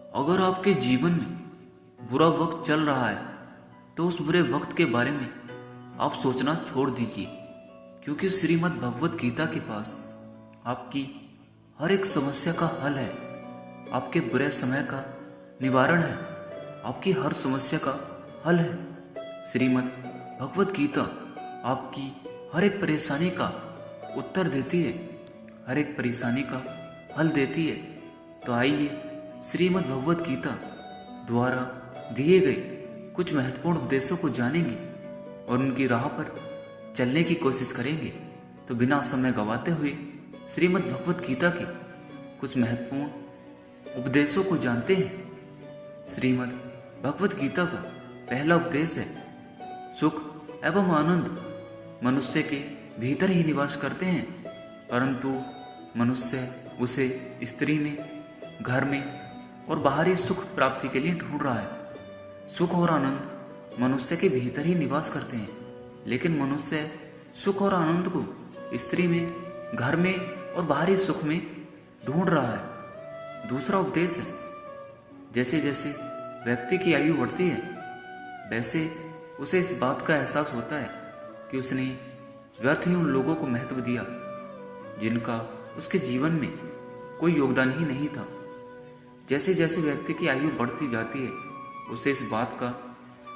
अगर आपके जीवन में बुरा वक्त चल रहा है तो उस बुरे वक्त के बारे में आप सोचना छोड़ दीजिए, क्योंकि श्रीमद् भगवत गीता के पास आपकी हर एक समस्या का हल है। आपके बुरे समय का निवारण है, आपकी हर समस्या का हल है। श्रीमद् भगवत गीता आपकी हर एक परेशानी का उत्तर देती है, हर एक परेशानी का हल देती है। तो आइए श्रीमद् भगवत गीता द्वारा दिए गए कुछ महत्वपूर्ण उपदेशों को जानेंगे और उनकी राह पर चलने की कोशिश करेंगे। तो बिना समय गंवाते हुए श्रीमद् भगवत गीता के कुछ महत्वपूर्ण उपदेशों को जानते हैं। श्रीमद् भगवत गीता का पहला उपदेश है, सुख एवं आनंद मनुष्य के भीतर ही निवास करते हैं, परंतु मनुष्य उसे स्त्री में, घर में और बाहरी सुख प्राप्ति के लिए ढूंढ रहा है। सुख और आनंद मनुष्य के भीतर ही निवास करते हैं, लेकिन मनुष्य सुख और आनंद को स्त्री में, घर में और बाहरी सुख में ढूंढ रहा है। दूसरा उपदेश है, जैसे जैसे व्यक्ति की आयु बढ़ती है वैसे उसे इस बात का एहसास होता है कि उसने व्यर्थ ही उन लोगों को महत्व दिया जिनका उसके जीवन में कोई योगदान ही नहीं था। जैसे जैसे व्यक्ति की आयु बढ़ती जाती है उसे इस बात का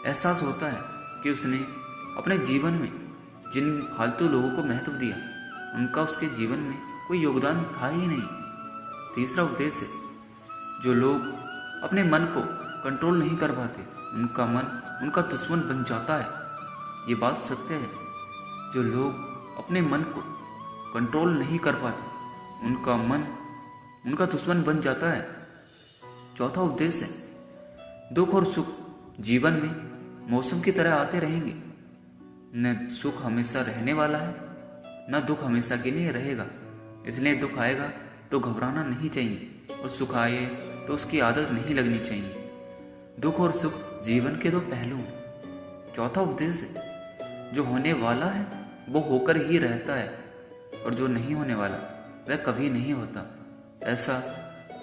एहसास होता है कि उसने अपने जीवन में जिन फालतू लोगों को महत्व दिया उनका उसके जीवन में कोई योगदान था ही नहीं। तीसरा उपदेश है, जो लोग अपने मन को कंट्रोल नहीं कर पाते उनका मन उनका दुश्मन बन जाता है। ये बात सत्य है, जो लोग अपने मन को कंट्रोल नहीं कर पाते उनका मन उनका दुश्मन बन जाता है। चौथा उपदेश है, दुख और सुख जीवन में मौसम की तरह आते रहेंगे। न सुख हमेशा रहने वाला है, न दुख हमेशा के लिए रहेगा। इसलिए दुख आएगा तो घबराना नहीं चाहिए और सुख आए तो उसकी आदत नहीं लगनी चाहिए। दुख और सुख जीवन के दो पहलू हैं। चौथा उपदेश है, जो होने वाला है वो होकर ही रहता है और जो नहीं होने वाला वह कभी नहीं होता। ऐसा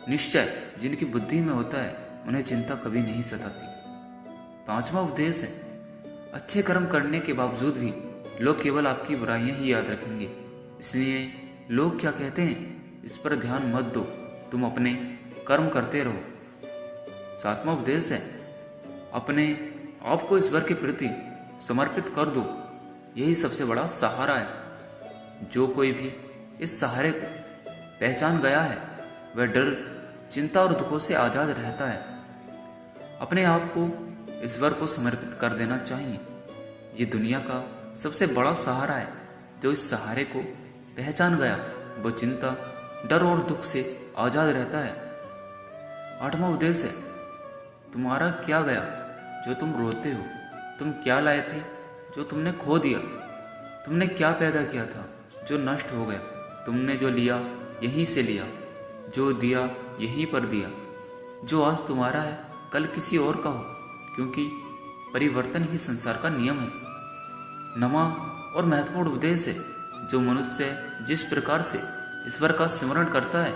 निश्चय जिनकी बुद्धि में होता है उन्हें चिंता कभी नहीं सताती। पांचवा उपदेश है, अच्छे कर्म करने के बावजूद भी लोग केवल आपकी बुराइयां ही याद रखेंगे, इसलिए लोग क्या कहते हैं इस पर ध्यान मत दो, तुम अपने कर्म करते रहो। सातवां उपदेश है, अपने आप को ईश्वर के प्रति समर्पित कर दो, यही सबसे बड़ा सहारा है। जो कोई भी इस सहारे को पहचान गया है वह डर, चिंता और दुखों से आज़ाद रहता है। अपने आप को ईश्वर को समर्पित कर देना चाहिए। ये दुनिया का सबसे बड़ा सहारा है। जो इस सहारे को पहचान गया वो चिंता, डर और दुख से आज़ाद रहता है। आठवां उपदेश है, तुम्हारा क्या गया जो तुम रोते हो, तुम क्या लाए थे जो तुमने खो दिया, तुमने क्या पैदा किया था जो नष्ट हो गया, तुमने जो लिया यहीं से लिया, जो दिया यहीं पर दिया। जो आज तुम्हारा है कल किसी और का हो, क्योंकि परिवर्तन ही संसार का नियम है। नवा और महत्वपूर्ण उपदेश है, जो मनुष्य जिस प्रकार से ईश्वर का स्मरण करता है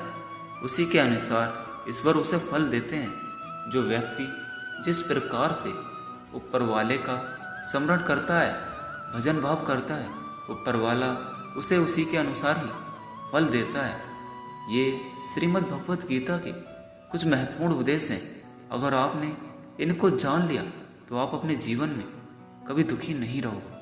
उसी के अनुसार ईश्वर उसे फल देते हैं। जो व्यक्ति जिस प्रकार से ऊपर वाले का स्मरण करता है, भजन भाव करता है, ऊपर वाला उसे उसी के अनुसार ही फल देता है। ये श्रीमद् भगवत गीता के कुछ महत्वपूर्ण उपदेश हैं। अगर आपने इनको जान लिया तो आप अपने जीवन में कभी दुखी नहीं रहोगे।